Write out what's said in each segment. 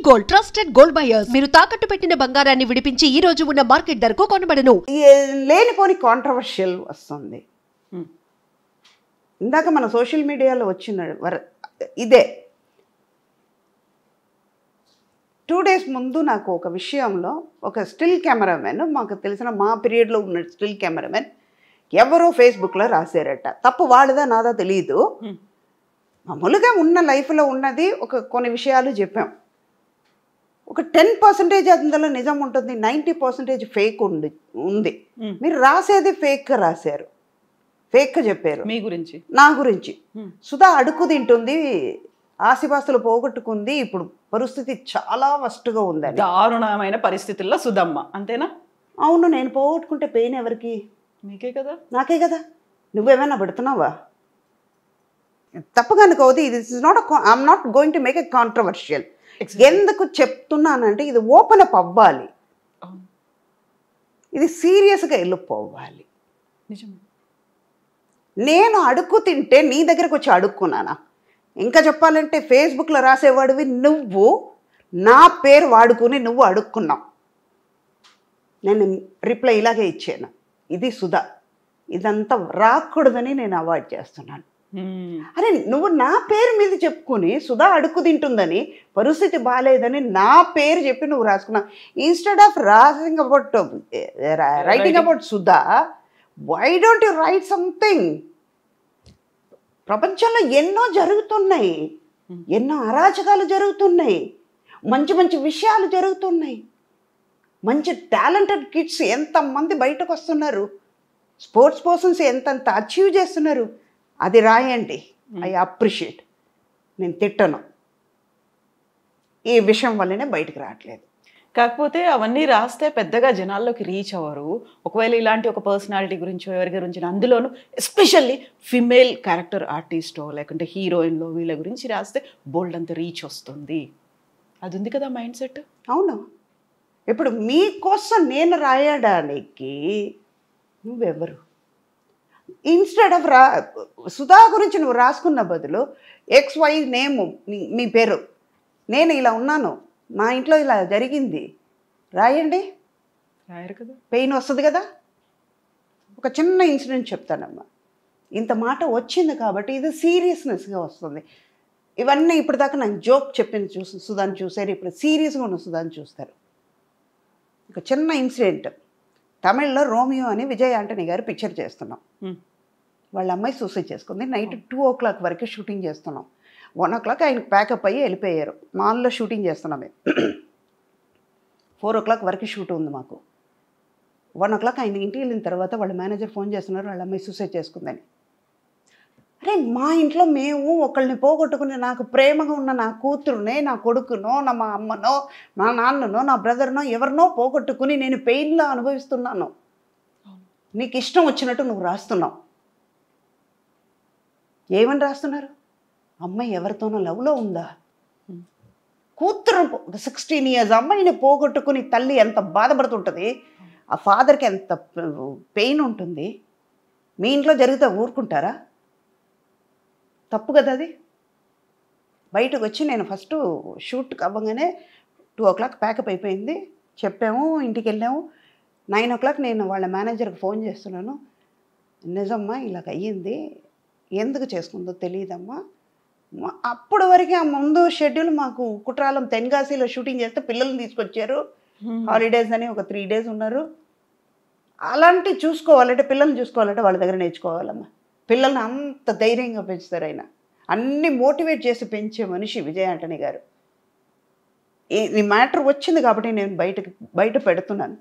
Gold trusted gold buyers మీరు తాకట్టు పెట్టిన బంగారాన్ని విడిపించి ఈ రోజు ఉన్న మార్కెట్ ధరకు కొనబడను. లేనిపోని కాంట్రవర్షియల్ వస్తుంది. ఇందాక మన సోషల్ మీడియాలో వచ్చిన ఇదే 2 days ముందు నాకు ఒక విషయంలో ఒక స్టిల్ కెమెరామెన్, మాకు తెలిసిన మా పీరియడ్లో ఉన్న స్టిల్ కెమెరామెన్ ఎవరో ఫేస్బుక్లో రాశారట. తప్పు వాళ్ళదా నాదా తెలియదు. మామూలుగా ఉన్న లైఫ్లో ఉన్నది కొన్ని విషయాలు చెప్పాం. ఒక 10% అందులో నిజం ఉంటుంది, 90% ఫేక్ ఉంది. మీరు రాసేది ఫేక్గా రాశారు, ఫేక్గా చెప్పారు. మీ గురించి, నా గురించి. సుధా అడుక్కు తింటుంది, ఆస్తిపాస్తులు పోగొట్టుకుంది, ఇప్పుడు పరిస్థితి చాలా వర్స్ట్గా ఉందని. దారుణమైన పరిస్థితుల్లో సుధమ్మ, అంతేనా? అవును. నేను పోగొట్టుకుంటే పెయిన్ ఎవరికి? మీకే కదా, నాకే కదా. నువ్వేమైనా పెడుతున్నావా? తప్పగా అనుకోవద్దు. ఇది I'm not going to make a controversial. ఎందుకు చెప్తున్నానంటే ఇది ఓపెన్ అప్ అవ్వాలి, ఇది సీరియస్గా వెళ్ళిపోవాలి. నిజమే. నేను అడుక్కు తింటే నీ దగ్గరకు వచ్చి అడుక్కున్నానా? ఇంకా చెప్పాలంటే ఫేస్బుక్లో రాసేవాడివి నువ్వు, నా పేరు వాడుకుని నువ్వు అడుక్కున్నావు. నేను రిప్లై ఇలాగే ఇచ్చాను. ఇది సుధా, ఇదంతా రాకూడదని నేను అవాయిడ్ చేస్తున్నాను. అరే నువ్వు నా పేరు మీద చెప్పుకొని సుధా అడుక్కు తింటుందని, పరిస్థితి బాగాలేదని నా పేరు చెప్పి నువ్వు రాసుకున్నావు. Instead of writing about Sudha, why don't you write something? ప్రపంచంలో ఎన్నో జరుగుతున్నాయి, ఎన్నో అరాచకాలు జరుగుతున్నాయి, మంచి మంచి విషయాలు జరుగుతున్నాయి, మంచి టాలెంటెడ్ కిడ్స్ ఎంతమంది బయటకు వస్తున్నారు, స్పోర్ట్స్ పర్సన్స్ ఎంతంత అచీవ్ చేస్తున్నారు. అది రాయండి, ఐ అప్రిషియేట్. నేను తిట్టను, ఈ విషయం వల్లనే బయటకు రావట్లేదు. కాకపోతే అవన్నీ రాస్తే పెద్దగా జనాల్లోకి రీచ్ అవ్వరు. ఒకవేళ ఇలాంటి ఒక పర్సనాలిటీ గురించో ఎవరి గురించి, అందులోనూ ఎస్పెషల్లీ ఫిమేల్ క్యారెక్టర్ ఆర్టిస్టో లేకుంటే హీరోయిన్లో వీళ్ళ గురించి రాస్తే బోల్డ్ అంత రీచ్ వస్తుంది. అది ఉంది కదా మైండ్ సెట్. అవును. ఇప్పుడు మీకోసం నేను రాయడానికి నువ్వెవరు? ఇన్స్టెడ్ ఆఫ్ సుధా గురించి నువ్వు రాసుకున్న బదులు XY నేము, మీ పేరు, నేను ఇలా ఉన్నాను, మా ఇంట్లో ఇలా జరిగింది రాయండి. రాయరు కదా, పెయిన్ వస్తుంది కదా. ఒక చిన్న ఇన్సిడెంట్ చెప్తానమ్మా. ఇంత మాట వచ్చింది కాబట్టి ఇది సీరియస్నెస్గా వస్తుంది. ఇవన్నీ ఇప్పటిదాకా నాకు జోక్ చెప్పింది సుధాని చూసారు, ఇప్పుడు సీరియస్గా ఉన్న సుధాని చూస్తారు. ఒక చిన్న ఇన్సిడెంట్. తమిళ్లో రోమియో అని విజయ్ ఆంటనీ గారు పిక్చర్ చేస్తున్నాం. వాళ్ళ అమ్మాయి సూసైడ్ చేసుకుంది. నైట్ 2 o'clock వరకు షూటింగ్ చేస్తున్నాం. 1 o'clock ఆయనకు ప్యాకప్ అయ్యి వెళ్ళిపోయారు. మాల్లో షూటింగ్ చేస్తున్నాం మేము. 4 o'clock వరకు షూట్ ఉంది మాకు. 1 o'clock ఆయన ఇంటికి వెళ్ళిన తర్వాత వాళ్ళ మేనేజర్ ఫోన్ చేస్తున్నారు, వాళ్ళ అమ్మాయి సూసైడ్ చేసుకుందని. అరే మా ఇంట్లో మేము ఒకళ్ళని పోగొట్టుకుని, నాకు ప్రేమగా ఉన్న నా కూతురునే, నా కొడుకునో, మా అమ్మనో, నా నాన్ననో, నా బ్రదర్నో, ఎవరినో పోగొట్టుకుని నేను పెయిన్లో అనుభవిస్తున్నాను. నీకు ఇష్టం వచ్చినట్టు నువ్వు రాస్తున్నావు. ఏమని రాస్తున్నారు? అమ్మాయి ఎవరితోనో లవ్లో ఉందా? కూతురు 16 years అమ్మాయిని పోగొట్టుకుని తల్లి ఎంత బాధపడుతుంటుంది, ఆ ఫాదర్కి ఎంత పెయిన్ ఉంటుంది. మీ ఇంట్లో జరిగితే ఊరుకుంటారా? తప్పు కదా అది. బయటకు వచ్చి నేను ఫస్ట్ షూట్కి అవ్వగానే 2 o'clock ప్యాకప్ అయిపోయింది, చెప్పాము, ఇంటికి వెళ్ళాము. 9 o'clock నేను వాళ్ళ మేనేజర్కి ఫోన్ చేస్తున్నాను, నిజమ్మా ఇలాగ అయ్యింది, ఎందుకు చేసుకుందో తెలియదమ్మా. అప్పటి వరకు ఆ ముందు షెడ్యూల్ మాకు కుట్రాలం తెన్గాసిలో షూటింగ్ చేస్తే పిల్లల్ని తీసుకొచ్చారు, హాలిడేస్ అని ఒక 3 days ఉన్నారు. అలాంటి చూసుకోవాలంటే, పిల్లల్ని చూసుకోవాలంటే వాళ్ళ దగ్గర నేర్చుకోవాలమ్మా. పిల్లల్ని అంత ధైర్యంగా పెంచుతారు ఆయన. అన్ని మోటివేట్ చేసి పెంచే మనిషి విజయ్ ఆంటనీ గారు. ఈ మ్యాటర్ వచ్చింది కాబట్టి నేను బయట పెడుతున్నాను.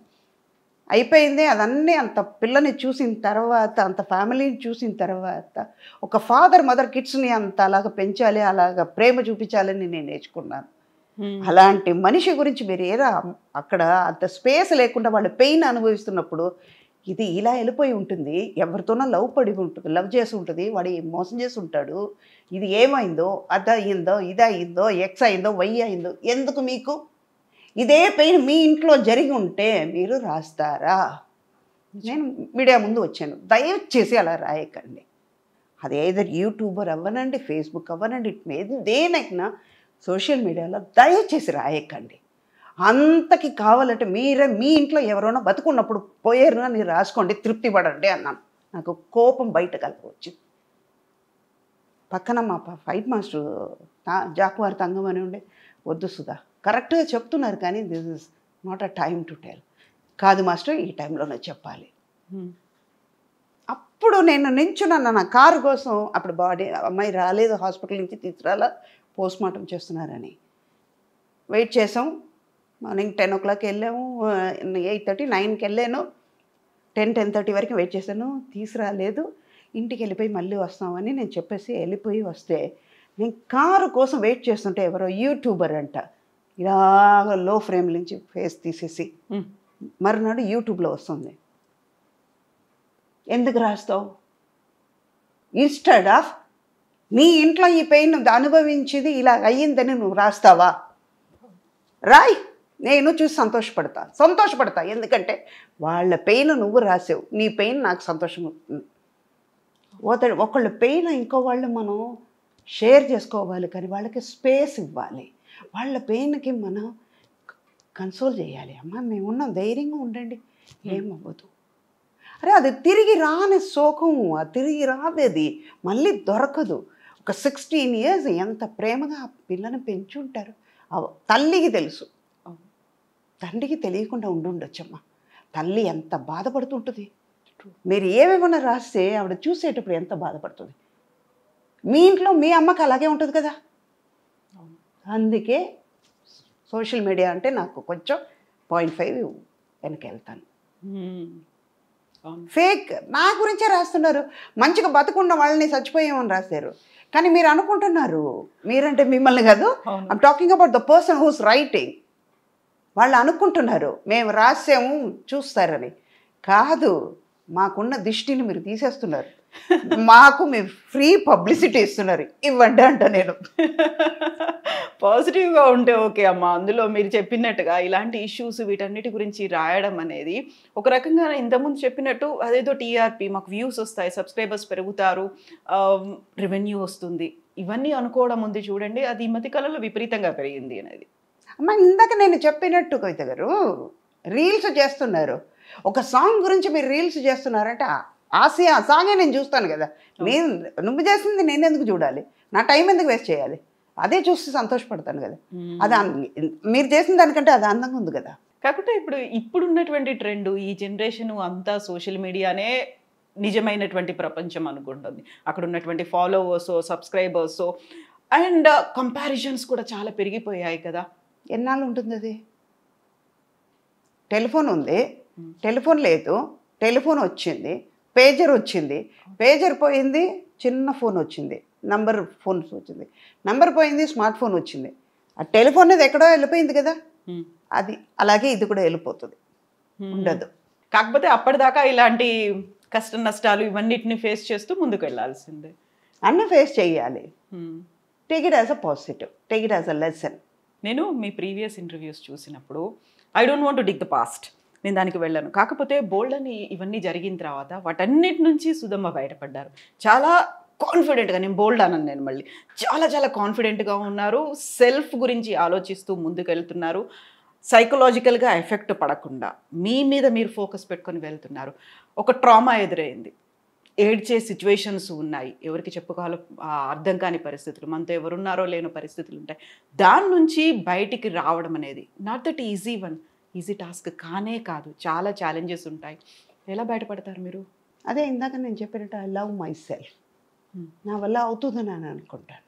అయిపోయింది అదన్నీ. అంత పిల్లని చూసిన తర్వాత, అంత ఫ్యామిలీని చూసిన తర్వాత, ఒక ఫాదర్ మదర్ కిడ్స్ని అంత అలాగ పెంచాలి, అలాగ ప్రేమ చూపించాలని నేను నేర్చుకున్నాను. అలాంటి మనిషి గురించి మీరు ఏరా అక్కడ అంత స్పేస్ లేకుండా వాళ్ళు పెయిన్ అనుభవిస్తున్నప్పుడు, ఇది ఇలా వెళ్ళిపోయి ఉంటుంది, ఎవరితోనో లవ్ పడి ఉంటుంది, లవ్ చేసి ఉంటుంది, వాడు మోసం చేసి ఉంటాడు, ఇది ఏమైందో, అది అయిందో, ఇది అయిందో, X అయిందో, Y అయిందో, ఎందుకు మీకు? ఇదే పెయిన్ మీ ఇంట్లో జరిగి ఉంటే మీరు రాస్తారా? నేను మీడియా ముందు వచ్చాను, దయచేసి అలా రాయకండి. అది ఏదర్ యూట్యూబర్ అవ్వనండి, ఫేస్బుక్ అవ్వనండి, దేనైనా సోషల్ మీడియాలో దయచేసి రాయకండి. అంతకి కావాలంటే మీరే మీ ఇంట్లో ఎవరైనా బతుకున్నప్పుడు పోయారు అని రాసుకోండి, తృప్తి పడండి అన్నాను. నాకు కోపం బయట కలపవచ్చు. పక్కన మా ఫైట్ మాస్టర్ జాకువారి తంగం అని ఉండే, వద్దు సుధా కరెక్ట్గా చెప్తున్నారు కానీ this is not a time to tell. కాదు మాస్టర్, ఈ టైంలోనే చెప్పాలి. అప్పుడు నేను నించున్నాను నా కారు కోసం. అప్పుడు అమ్మాయి రాలేదు, హాస్పిటల్ నుంచి తీసుకురాలా, పోస్ట్ మార్టం చేస్తున్నారని వెయిట్ చేసాం. మార్నింగ్ 10 o'clock వెళ్ళాము, 8:30, 9కి వెళ్ళాను. 10:30 వరకు వెయిట్ చేశాను, తీసుకురాలేదు. ఇంటికి వెళ్ళిపోయి మళ్ళీ వస్తామని నేను చెప్పేసి వెళ్ళిపోయి వస్తే, నేను కారు కోసం వెయిట్ చేస్తుంటే ఎవరో యూట్యూబర్ అంట ఇలాగ లో ఫ్రేమ్ నుంచి ఫేస్ తీసేసి మరునాడు యూట్యూబ్లో వస్తుంది. ఎందుకు రాస్తావు? ఇన్స్టెడ్ ఆఫ్ నీ ఇంట్లో ఈ పెయిన్ అనుభవించింది ఇలా అయ్యిందని నువ్వు రాస్తావా? రాయ్, నేను చూసి సంతోషపడతా. ఎందుకంటే వాళ్ళ పెయిన్ నువ్వు రాసావు, నీ పెయిన్ నాకు సంతోషం ఉంటుంది. ఒకళ్ళ పెయిన్ ఇంకో వాళ్ళు మనం షేర్ చేసుకోవాలి, కానీ వాళ్ళకి స్పేస్ ఇవ్వాలి. వాళ్ళ పెయిన్కి మనం కన్సోల్ చేయాలి. అమ్మ మేమున్నాం, ధైర్యంగా ఉండండి, ఏమవ్వదు. అరే అది తిరిగి రాని శోకం, అది తిరిగి రాదేది, మళ్ళీ దొరకదు. ఒక 16 years ఎంత ప్రేమగా ఆ పిల్లని పెంచుంటారు. తల్లికి తెలుసు, తండ్రికి తెలియకుండా ఉండుండొచ్చమ్మా. తల్లి ఎంత బాధపడుతుంటుంది. మీరు ఏమేమన్నా రాస్తే ఆవిడ చూసేటప్పుడు ఎంత బాధపడుతుంది. మీ ఇంట్లో మీ అమ్మకి అలాగే ఉంటుంది కదా. అందుకే సోషల్ మీడియా అంటే నాకు కొంచెం 0.5 వెనకెళ్తాను. ఫేక్ నా గురించే రాస్తున్నారు. మంచిగా బతుకున్న వాళ్ళని చచ్చిపోయామని రాశారు. కానీ మీరు అనుకుంటున్నారు, మీరంటే మిమ్మల్ని కాదు, I'm talking about the person who's writing. వాళ్ళు అనుకుంటున్నారు మేము రాసాము చూస్తారని. కాదు, మాకున్న దృష్టిని మీరు తీసేస్తున్నారు. మాకు మీరు ఫ్రీ పబ్లిసిటీ ఇస్తున్నారు, ఇవ్వండి అంట. నేను పాజిటివ్గా ఉంటే ఓకే అమ్మ. అందులో మీరు చెప్పినట్టుగా ఇలాంటి ఇష్యూస్ వీటన్నిటి గురించి రాయడం అనేది ఒక రకంగా ఇంతకుముందు చెప్పినట్టు అదేదో టీఆర్పీ, మాకు వ్యూస్ వస్తాయి, సబ్స్క్రైబర్స్ పెరుగుతారు, రెవెన్యూ వస్తుంది, ఇవన్నీ అనుకోవడం ఉంది చూడండి. అది ఈ మధ్య కాలంలో విపరీతంగా పెరిగింది అనేది. అమ్మ ఇందాక నేను చెప్పినట్టు కవిత గారు, రీల్స్ చేస్తున్నారు. ఒక సాంగ్ గురించి మీరు రీల్స్ చేస్తున్నారంటే ఆ సాంగే నేను చూస్తాను కదా. నువ్వు చేసింది నేను ఎందుకు చూడాలి? నా టైం ఎందుకు వేస్ట్ చేయాలి? అదే చూసి సంతోషపడతాను కదా. అది మీరు చేసిన దానికంటే అది అందంగా ఉంది కదా. కాకపోతే ఇప్పుడున్నటువంటి ట్రెండ్, ఈ జనరేషన్ అంతా సోషల్ మీడియానే నిజమైనటువంటి ప్రపంచం అనుకుంటుంది. అక్కడ ఉన్నటువంటి ఫాలోవర్స్, సబ్స్క్రైబర్స్ అండ్ కంపారిజన్స్ కూడా చాలా పెరిగిపోయాయి కదా. ఎన్నాళ్ళు ఉంటుంది అది? టెలిఫోన్ ఉంది, టెలిఫోన్ లేదు, టెలిఫోన్ వచ్చింది, పేజర్ వచ్చింది, పేజర్ పోయింది, చిన్న ఫోన్ వచ్చింది, నంబర్ ఫోన్స్ వచ్చింది, నంబర్ పోయింది, స్మార్ట్ ఫోన్ వచ్చింది. ఆ టెలిఫోన్ అనేది ఎక్కడో వెళ్ళిపోయింది కదా. అది అలాగే ఇది కూడా వెళ్ళిపోతుంది, ఉండదు. కాకపోతే అప్పటిదాకా ఇలాంటి కష్ట నష్టాలు ఇవన్నిటిని ఫేస్ చేస్తూ ముందుకు వెళ్ళాల్సిందే. అన్నీ ఫేస్ చేయాలి. Take it as a positive, take it as a lesson. నేను మీ ప్రీవియస్ ఇంటర్వ్యూస్ చూసినప్పుడు I don't want to dig the past, నేను దానికి వెళ్ళాను. కాకపోతే బోల్డ్ అని ఇవన్నీ జరిగిన తర్వాత వాటన్నిటి నుంచి సుధమ్మ బయటపడ్డారు. చాలా కాన్ఫిడెంట్గా, నేను బోల్డ్ అన్నాను, నేను మళ్ళీ చాలా చాలా కాన్ఫిడెంట్గా ఉన్నారు. సెల్ఫ్ గురించి ఆలోచిస్తూ ముందుకు వెళ్తున్నారు. సైకలాజికల్గా ఎఫెక్ట్ పడకుండా మీ మీద మీరు ఫోకస్ పెట్టుకొని వెళ్తున్నారు. ఒక ట్రామా ఎదురైంది, ఏడ్చే సిచ్యువేషన్స్ ఉన్నాయి, ఎవరికి చెప్పుకోవాలో అర్థం కాని పరిస్థితులు, మనతో ఎవరున్నారో లేని పరిస్థితులు ఉంటాయి. దాని నుంచి బయటికి రావడం అనేది నాట్ దట్ ఈజీ టాస్క్ కానే కాదు. చాలా ఛాలెంజెస్ ఉంటాయి. ఎలా బయటపడతారు మీరు? అదే ఇందాక నేను చెప్పినట్టు ఐ లవ్ మై సెల్ఫ్. నా వల్ల అవుతుందని నేను అనుకుంటాను.